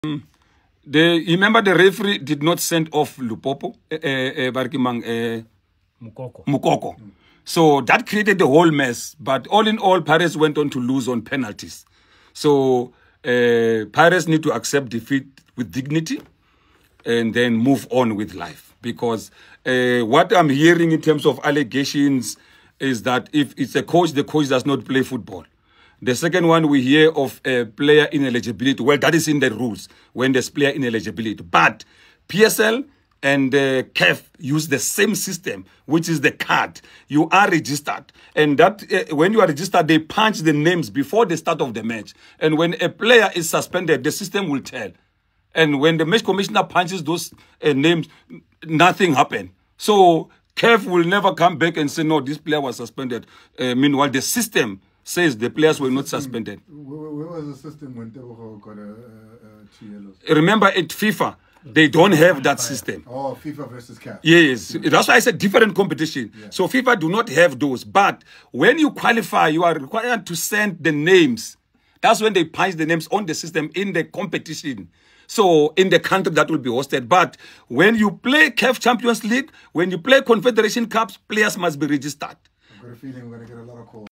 Remember the referee did not send off Lupopo, Mukoko. So that created the whole mess. But all in all, Pirates went on to lose on penalties. So Pirates need to accept defeat with dignity and then move on with life. Because what I'm hearing in terms of allegations is that if it's a coach, the coach does not play football. The second one, we hear of player ineligibility. Well, that is in the rules when there's player ineligibility. But PSL and CAF use the same system, which is the card. You are registered. And that when you are registered, they punch the names before the start of the match. And when a player is suspended, the system will tell. And when the match commissioner punches those names, nothing happened. So CAF will never come back and say, no, this player was suspended. Meanwhile, the system says the players were not suspended. Where was the system when Tebogo got 2 yellows? Remember at FIFA, they don't have that system. Oh, FIFA versus CAF. Yes, that's why I said different competition. Yeah. So FIFA do not have those. But when you qualify, you are required to send the names. That's when they punch the names on the system in the competition. So in the country that will be hosted. But when you play CAF Champions League, when you play Confederation Cups, players must be registered. I've got a feeling we're going to get a lot of calls.